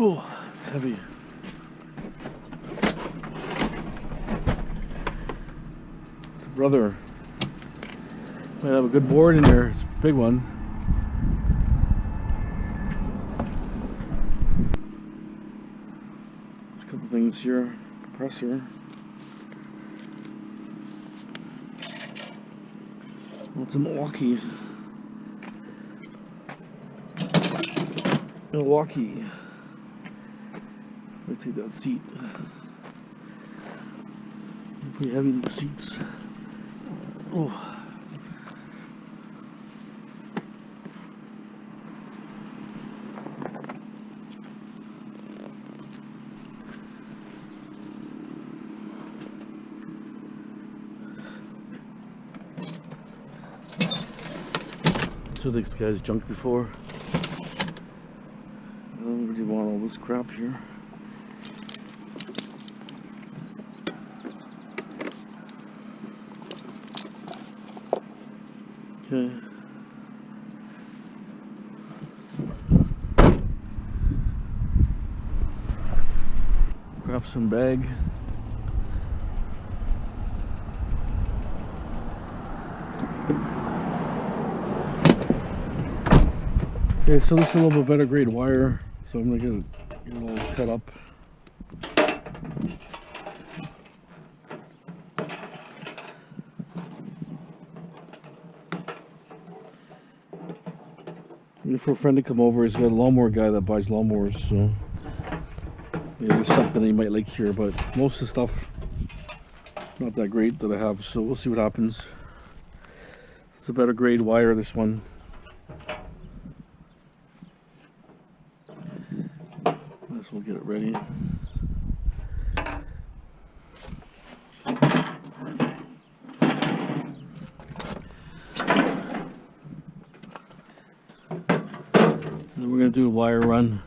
Oh, it's heavy. It's a brother. Might have a good board in there. It's a big one. There's a couple things here. Compressor. Oh, it's a Milwaukee. Milwaukee. Let's take that seat. Pretty heavy, these seats. Oh. So this guy's junked before. I don't really want all this crap here. Okay. Grab some bag. Okay, so this is a little bit better grade wire, so I'm gonna get it all cut up. And for a friend to come over, he's got a lawnmower guy that buys lawnmowers, so yeah, there's something he might like here, but most of the stuff not that great that I have, so we'll see what happens. It's a better grade wire, this one. We'll get it ready. Then we're going to do a wire run.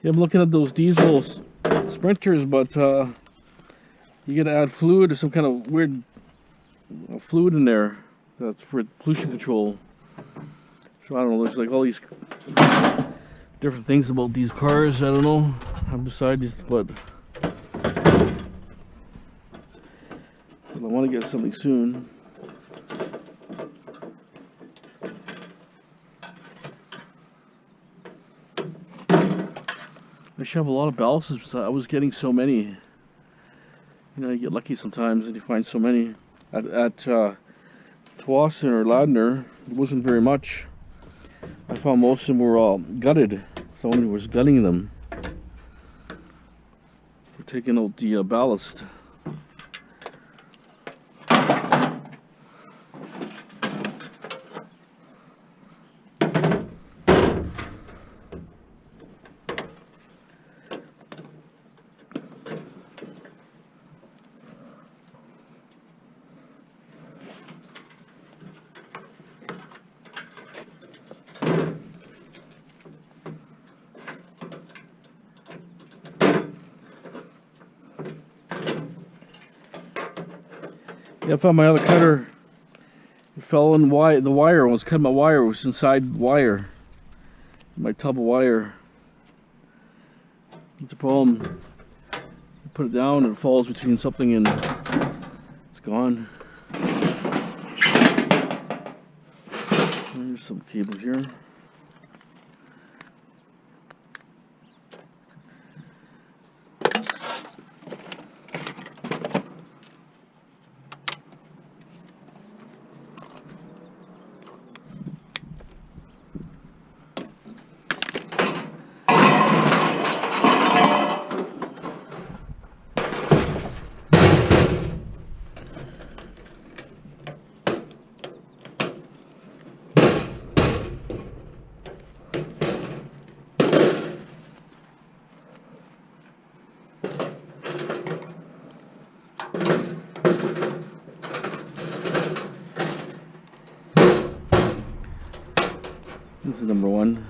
I'm looking at those diesel sprinters, but you gotta add fluid or some kind of weird fluid in there that's for pollution control. So I don't know, there's like all these different things about these cars. I don't know, I haven't decided, but I want to get something soon. I should have a lot of ballasts, because I was getting so many. You know, you get lucky sometimes and you find so many. At Twassen or Ladner, it wasn't very much. I found most of them were all gutted. Someone was gutting them. We're taking out the ballast. Yeah, I found my other cutter. It fell in the wire. Was cutting my wire. It was inside wire. My tub of wire. It's a problem. You put it down and it falls between something and it's gone. There's some cable here. This is number 1.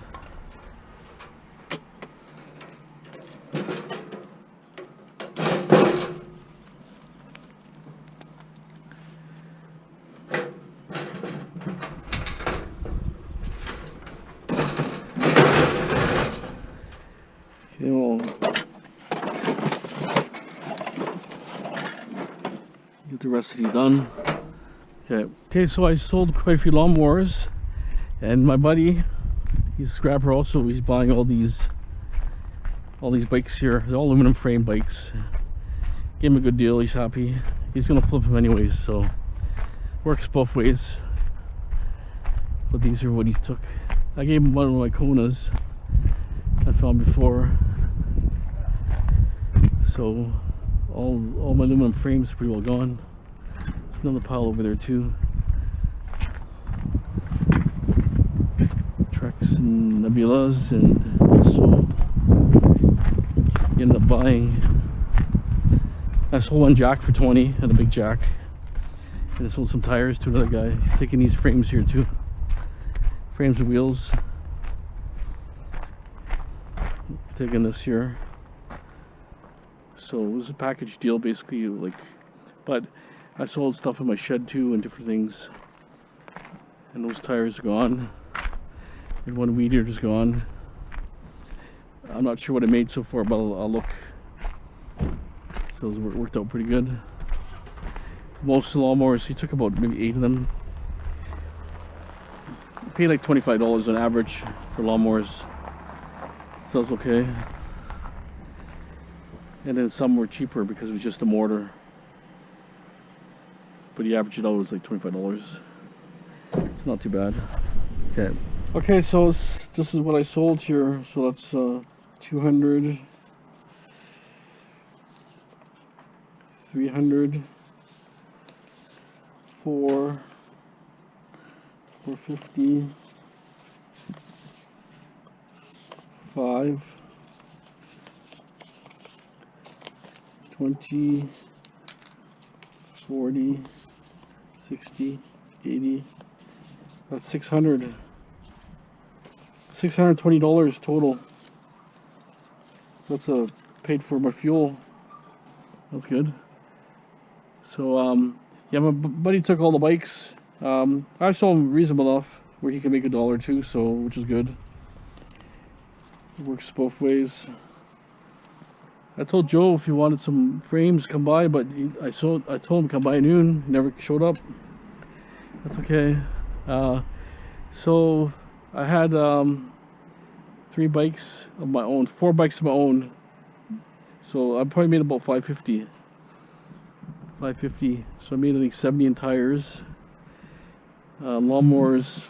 Okay, we'll get the rest of these done. Okay, so I sold quite a few lawnmowers, and my buddy, he's a scrapper also. He's buying all these bikes here. They're all aluminum frame bikes. Gave him a good deal. He's happy. He's gonna flip them anyways, so works both ways. But these are what he took. I gave him one of my Konas I found before. So all my aluminum frames are pretty well gone. There's another pile over there too. Treks and Nebulas, and also ended up buying. I sold one jack for 20, and a big jack, and I sold some tires to another guy. He's taking these frames here too, frames and wheels. Taking this here. So it was a package deal basically, like, but I sold stuff in my shed too and different things. And those tires are gone. And one weed eater is gone. I'm not sure what I made so far, but I'll look. So it worked out pretty good. Most of the lawnmowers, he took about maybe 8 of them. I paid like $25 on average for lawnmowers. So that's okay. And then some were cheaper because it was just a mortar. But the average it out was like $25. It's not too bad. Okay. Okay, so this is what I sold here. So that's 200, 300, 450, 5, 20, 40, 60, 80. That's $620 total. That's paid for my fuel. That's good. So yeah, my buddy took all the bikes. I sold him reasonable enough where he can make $1 or $2, so which is good. It works both ways. I told Joe if he wanted some frames, come by, but I told him come by noon. He never showed up. That's okay. So I had 3 bikes of my own, 4 bikes of my own. So I probably made about 550. So I made I think 70 in tires. Lawnmowers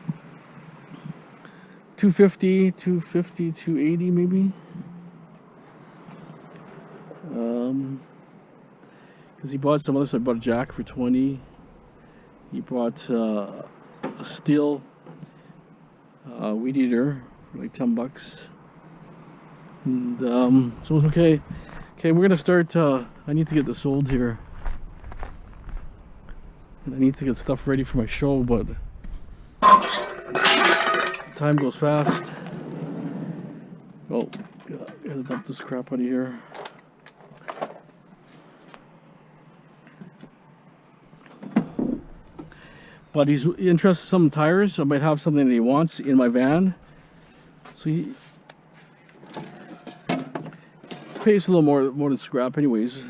250, 280 maybe. Because he bought some other stuff. I bought a jack for 20. He bought a steel weed eater for like $10. And so it was okay. Okay, we're gonna start. I need to get this sold here. And I need to get stuff ready for my show, but time goes fast. Oh, gotta dump this crap out of here. But he's interested in some tires. I might have something that he wants in my van. So he pays a little more than scrap anyways.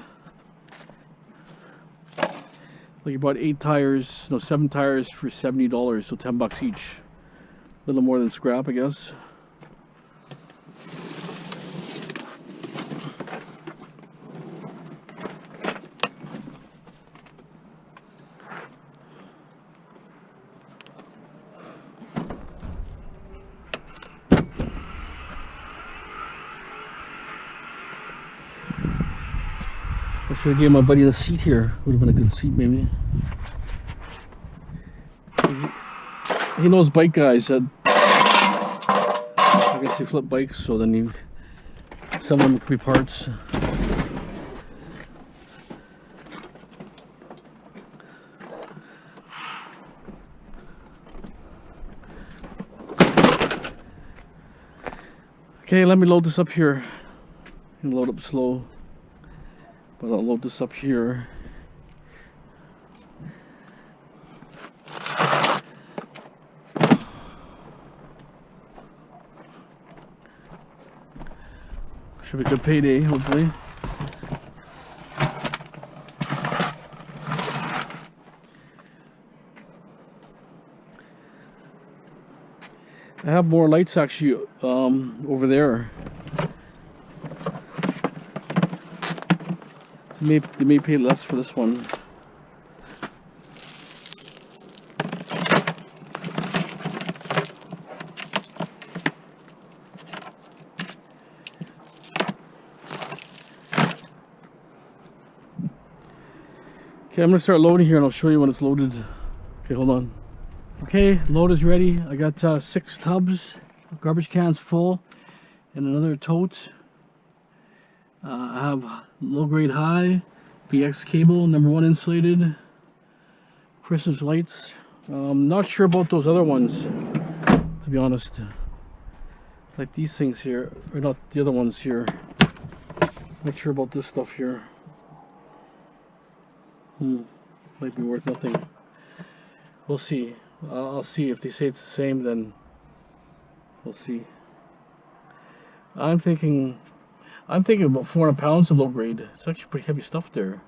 Like he bought 7 tires for $70, so $10 each. A little more than scrap, I guess. I should have given my buddy the seat here. Would have been a good seat, maybe. He knows bike guys. I guess he flip bikes, so then some of them could be parts. Okay, let me load this up here. And load up slow, but I'll load this up here. Should be a good payday, hopefully. I have more lights actually over there. So they may pay less for this one. Okay, I'm gonna start loading here and I'll show you when it's loaded. Okay, hold on. Okay, load is ready. I got 6 tubs, garbage cans full, and another tote. I have low grade high, BX cable, #1 insulated, Christmas lights. Not sure about those other ones, to be honest. Like these things here, or not the other ones here. Not sure about this stuff here. Might be worth nothing. We'll see. I'll see. If they say it's the same, then we'll see. I'm thinking about 400 pounds of low grade. It's actually pretty heavy stuff there.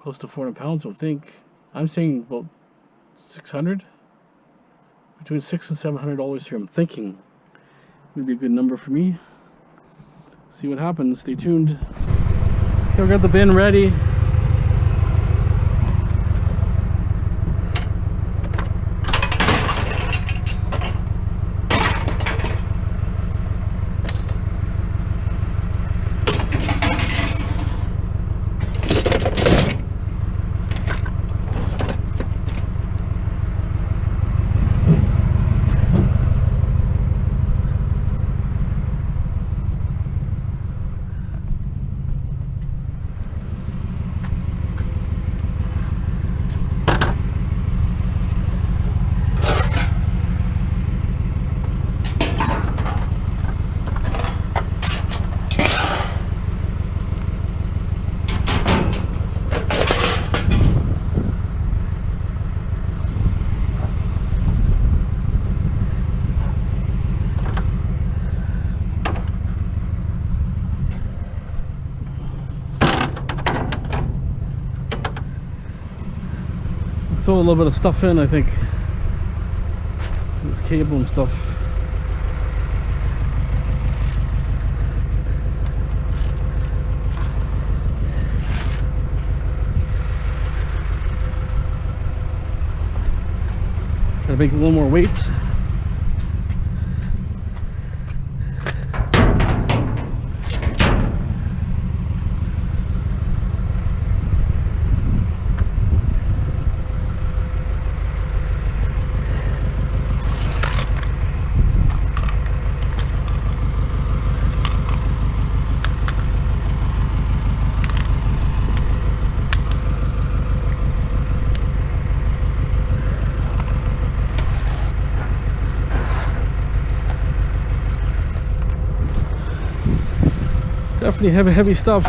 Close to 400 pounds, I think. I'm saying about 600. Between $600 and $700 here. I'm thinking would be a good number for me. See what happens. Stay tuned. Okay, we got the bin ready. Throw a little bit of stuff in, I think. This cable and stuff. Gotta make a little more weight. Definitely heavy stuff.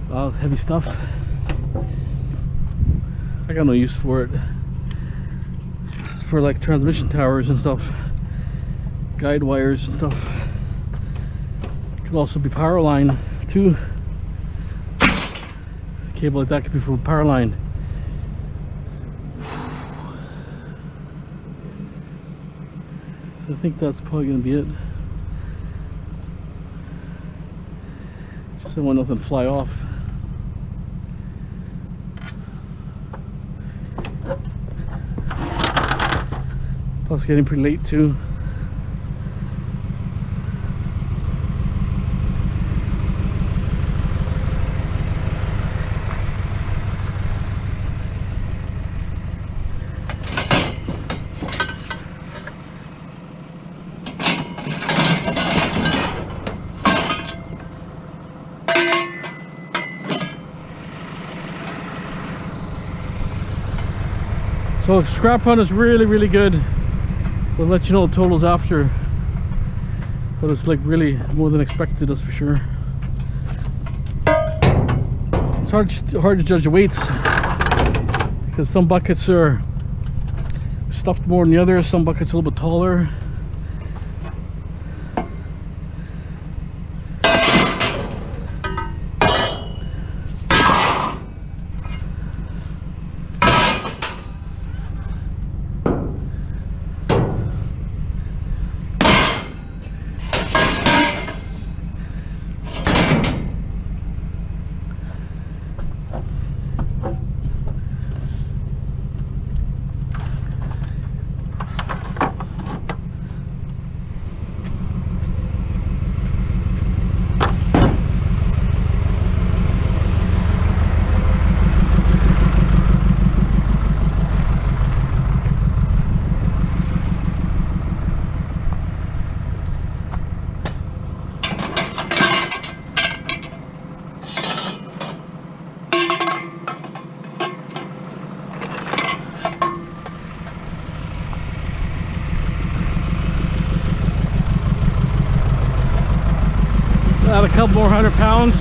Wow, heavy stuff. I got no use for it. It's for like transmission towers and stuff, guide wires and stuff. Could also be power line too. cable like that could be from a power line. So I think that's probably going to be it. Just don't want nothing to fly off. Plus getting pretty late too. So scrap hunt is really good. We'll let you know the totals after, but it's like really more than expected, that's for sure. It's hard to judge the weights because some buckets are stuffed more than the others, some buckets a little bit taller. Add a couple more 100 pounds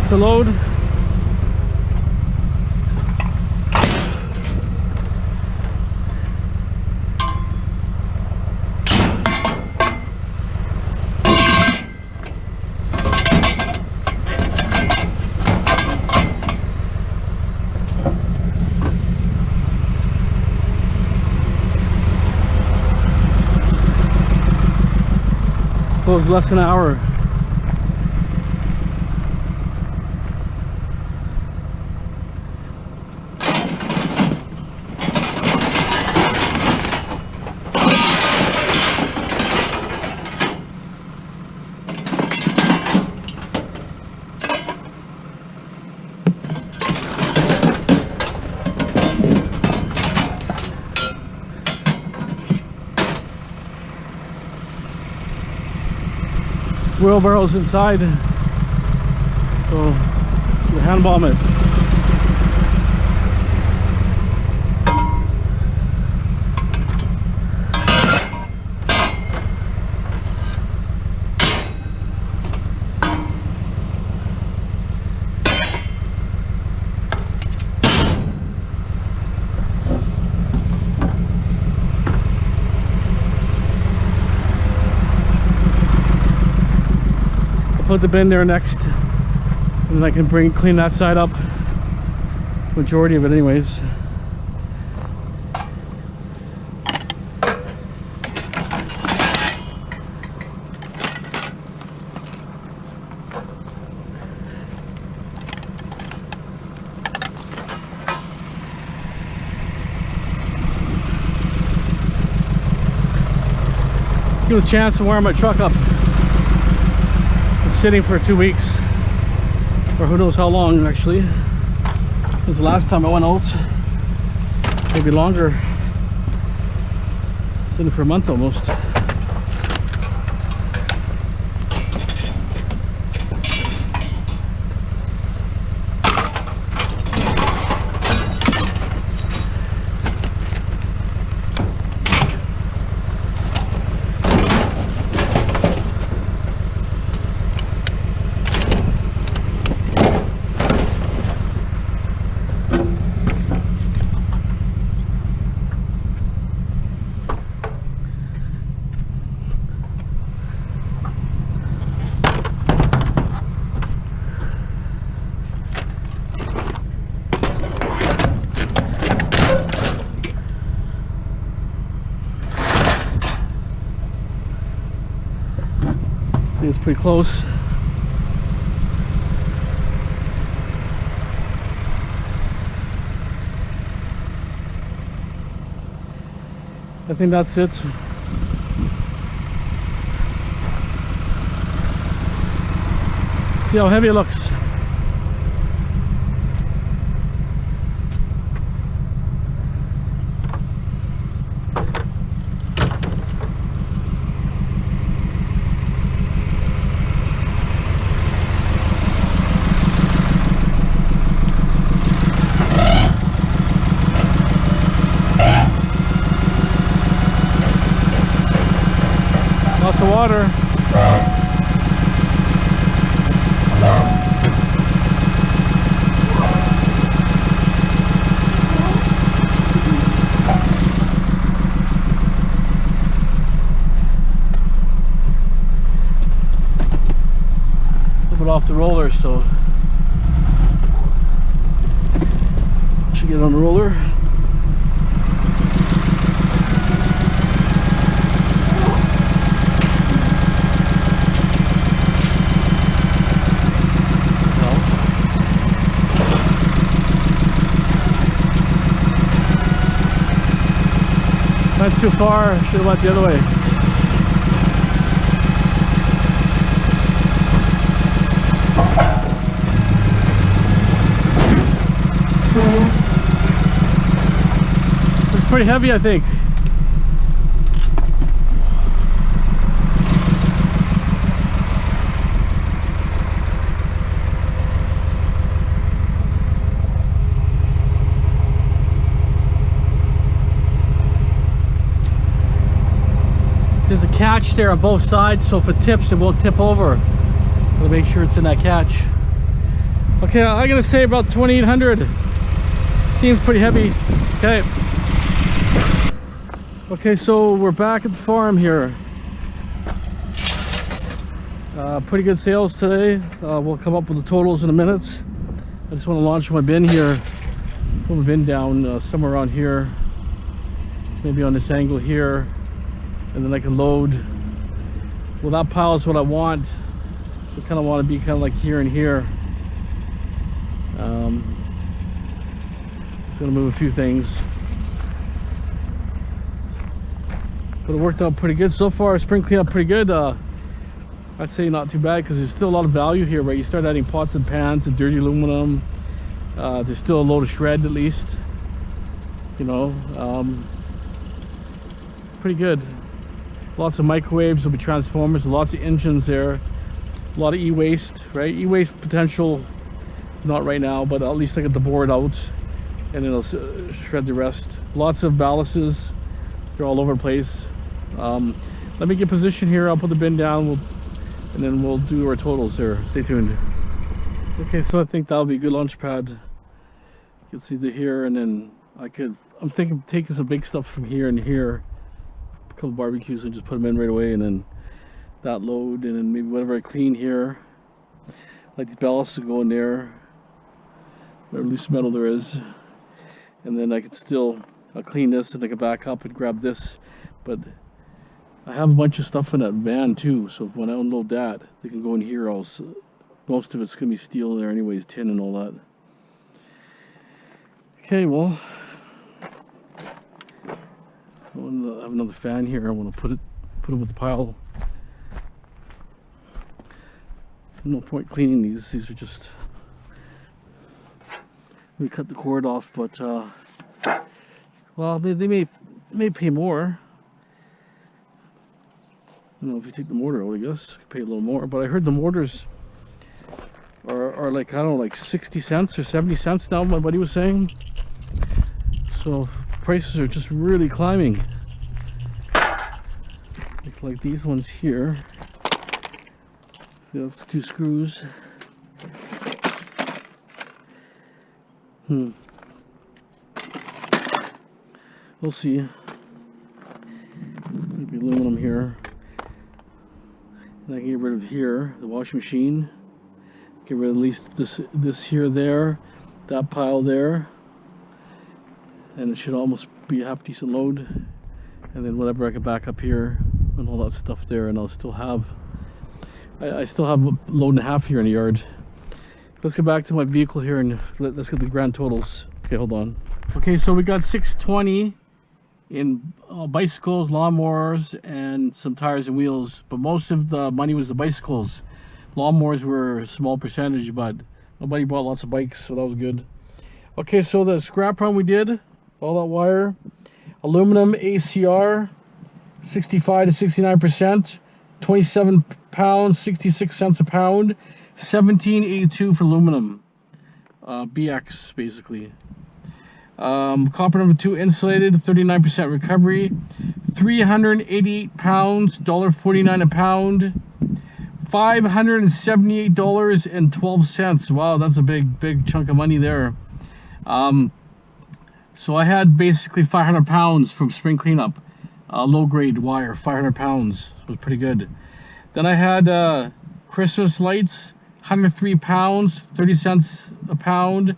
to load. Close less than an hour. Wheelbarrows inside, so you hand bomb it. Put the bin there next, and then I can clean that side up, majority of it anyways. Give us a chance to warm my truck up. Sitting for 2 weeks, or who knows how long actually. Since the last time I went out, maybe longer. Sitting for a month almost. See, it's pretty close. I think that's it. See how heavy it looks. Lots of water. A little bit off the roller, so should get on the roller. Not too far, should have went the other way. It's pretty heavy, I think. There's a catch there on both sides, so if it tips, it won't tip over. Gotta make sure it's in that catch. Okay, I'm gonna say about 2,800. Seems pretty heavy. Okay. Okay, so we're back at the farm here. Pretty good sales today. We'll come up with the totals in a minute. I just want to launch my bin here. Put my bin down somewhere around here. Maybe on this angle here. And then I can load. Well, that pile is what I want. So I kind of want to be kind of like here and here. Just gonna move a few things. But it worked out pretty good so far. Spring cleanup pretty good. I'd say not too bad because there's still a lot of value here, right? You start adding pots and pans and dirty aluminum. There's still a load of shred at least. You know, pretty good. Lots of microwaves, there'll be transformers, lots of engines there. A lot of e-waste, right? E-waste potential, not right now, but at least I get the board out and it'll shred the rest. Lots of ballasts, they're all over the place. Let me get position here, I'll put the bin down, and then we'll do our totals there. Stay tuned. Okay, so I think that'll be a good launch pad. You can see the here, and then I'm thinking of taking some big stuff from here and here. A couple barbecues and just put them in right away, and then that load, and then maybe whatever I clean here, like these ballasts will go in there, whatever loose metal there is, and then I can I'll clean this and I can back up and grab this. But I have a bunch of stuff in that van too, so when I unload that, they can go in here. Also, most of it's gonna be steel there anyways, tin and all that. Okay, well, so I have another fan here. I want to put it with the pile. No point cleaning these. These are just, we cut the cord off, but well, they may pay more. I don't know if you take the mortar out, I guess you could pay a little more. But I heard the mortars are like, I don't know, like 60 cents or 70 cents now. My buddy was saying. So prices are just really climbing. Like these ones here. See, that's 2 screws. We'll see. Maybe aluminum here. And I can get rid of here, the washing machine. Get rid of at least this here, there, that pile there. And it should almost be a half decent load. And then whatever I can back up here and all that stuff there, and I'll still have I still have a load and a half here in the yard. Let's get back to my vehicle here and let's get the grand totals. Okay, hold on. Okay, so we got 620 in bicycles, lawnmowers, and some tires and wheels. But most of the money was the bicycles. Lawnmowers were a small percentage, but nobody bought lots of bikes, so that was good. Okay, so the scrap run we did, all that wire, aluminum ACR, 65 to 69%, 27 pounds, 66 cents a pound, 17.82 for aluminum, BX basically. Copper number 2 insulated, 39% recovery, 388 pounds, $1.49 a pound, $578.12. Wow, that's a big chunk of money there. So I had basically 500 pounds from spring cleanup, low grade wire, 500 pounds. It was pretty good. Then I had Christmas lights, 103 pounds, 30 cents a pound,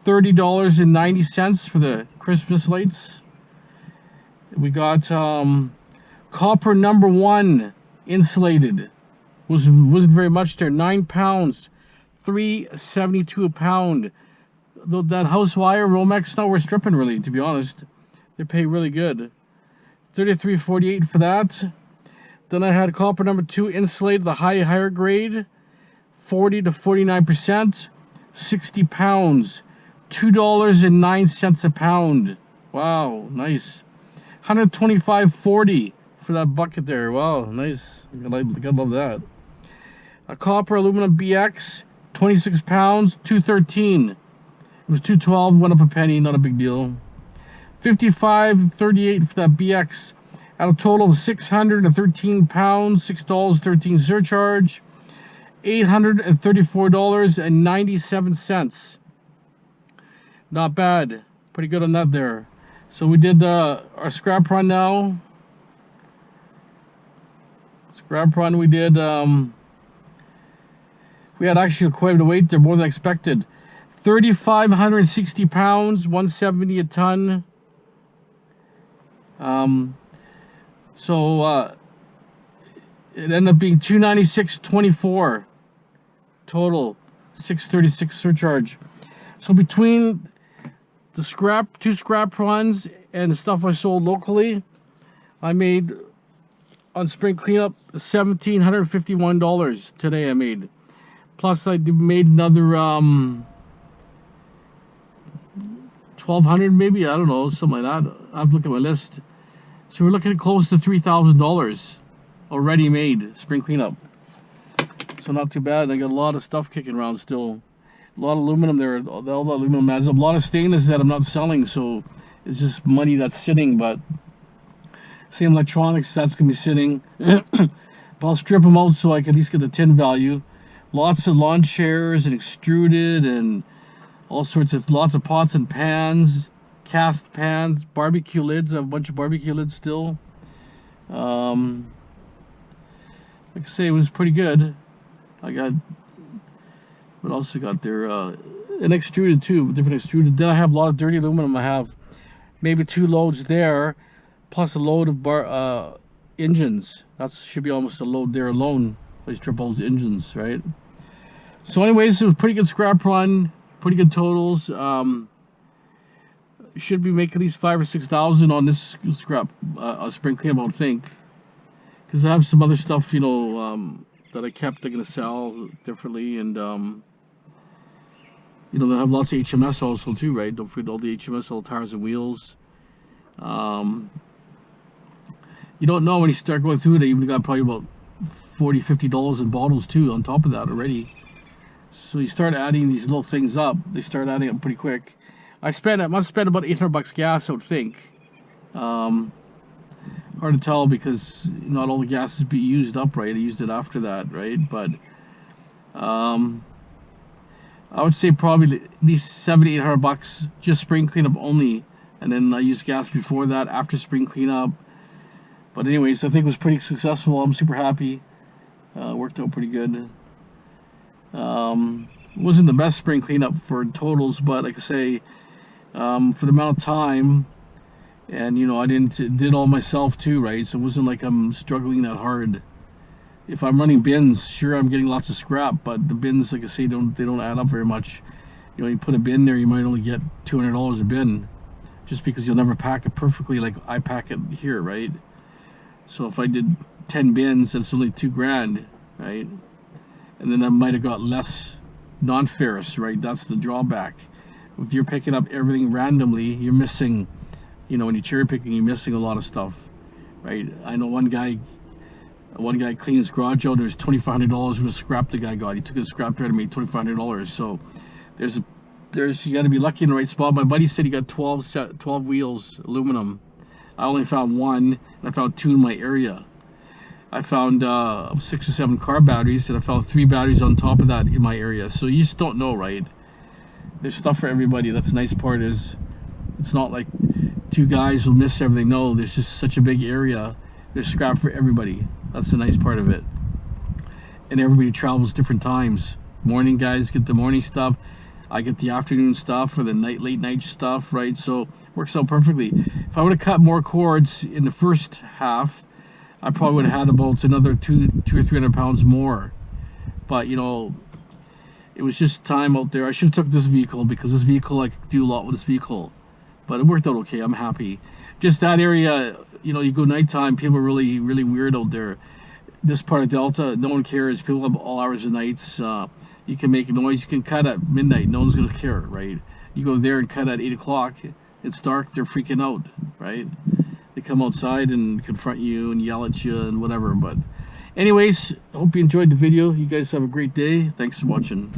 $30.90 for the Christmas lights. We got copper number 1 insulated. Wasn't very much there. 9 pounds, $3.72 a pound. Though that house wire, Romex, not worth stripping really, to be honest. They pay really good. $33.48 for that. Then I had copper number 2 insulated, the higher grade, 40 to 49%, 60 pounds, $2.09 a pound. Wow, nice. $125.40 for that bucket there. Wow, nice. Gotta love that. A copper aluminum BX, 26 pounds, $2.13. It was $2.12, went up a penny, not a big deal. $55.38 for that BX. At a total of 613 pounds, $6.13 surcharge, $834.97. Not bad. Pretty good on that there. So we did our scrap run now. Scrap run we did. We had actually quite a bit of weight there, more than expected. 3,560 pounds, 170 a ton. So it ended up being 296.24 total, 636 surcharge. So between the two scrap runs and the stuff I sold locally, I made on spring cleanup $1,751 today. I made, plus I made another $1,200 maybe, I don't know, something like that. I have to look at my list. So we're looking at close to $3,000 already made spring cleanup. So not too bad. I got a lot of stuff kicking around still. A lot of aluminum there. All the aluminum has a lot of stainless that I'm not selling, so it's just money that's sitting. But same electronics, that's gonna be sitting. But I'll strip them out so I can at least get the tin value. Lots of lawn chairs and extruded and all sorts of lots of pots and pans. Cast pans, barbecue lids. I have a bunch of barbecue lids still. Like I say, it was pretty good. I got, what else I got there? An extruded too, different extruded. Then I have a lot of dirty aluminum. I have maybe 2 loads there, plus a load of engines. That should be almost a load there alone. I strip all those engines, right? So anyways, it was a pretty good scrap run, pretty good totals. Should be making at least 5,000 or 6,000 on this scrap spring cleanup, I would think, because I have some other stuff, you know, that I kept. I'm gonna sell differently, and you know, they have lots of HMS also too, right? Don't forget all the HMS, all tires and wheels. You don't know when you start going through it. I even got probably about $40, $50 in bottles too on top of that already. So you start adding these little things up. They start adding up pretty quick. I must spend about $800 gas, I would think. Hard to tell because not all the gas is being used up, right? I used it after that, right? But I would say probably at least $700 to $800 just spring cleanup only, and then I used gas before that after spring cleanup. But anyways, I think it was pretty successful. I'm super happy. Worked out pretty good. Wasn't the best spring cleanup for totals, but like I say, for the amount of time, and you know, I did all myself too, right? So it wasn't like I'm struggling that hard. if I'm running bins, sure, I'm getting lots of scrap, but the bins, like I say, they don't add up very much. You know, you put a bin there, you might only get $200 a bin, just because you'll never pack it perfectly like I pack it here, right? So if I did 10 bins, that's only $2,000, right? And then I might have got less non-ferrous, right? That's the drawback. If you're picking up everything randomly, you're missing, you know, when you're cherry picking, you're missing a lot of stuff, right? I know one guy cleaned his garage out. There's $2,500 worth of scrap the guy got. He took his scrap there and made $2,500. So you got to be lucky in the right spot. My buddy said he got 12 wheels, aluminum. I only found one, and I found 2 in my area. I found 6 or 7 car batteries, and I found 3 batteries on top of that in my area. So you just don't know, right? There's stuff for everybody. That's the nice part, is it's not like 2 guys will miss everything. No, there's just such a big area. There's scrap for everybody. That's the nice part of it. And everybody travels different times. Morning guys get the morning stuff. I get the afternoon stuff, or the late night stuff, right? So it works out perfectly. If I would have cut more cords in the first half, I probably would have had about another 200 or 300 pounds more. But you know, it was just time out there. I should have took this vehicle, because this vehicle, I could do a lot with this vehicle. But it worked out okay. I'm happy. Just that area, you know, you go nighttime, people are really weird out there. This part of Delta, no one cares. People have all hours of nights. You can make a noise. You can cut at midnight. No one's gonna care, right? You go there and cut at 8 o'clock. It's dark. They're freaking out, right? They come outside and confront you and yell at you and whatever. But anyways, I hope you enjoyed the video. You guys have a great day. Thanks for watching.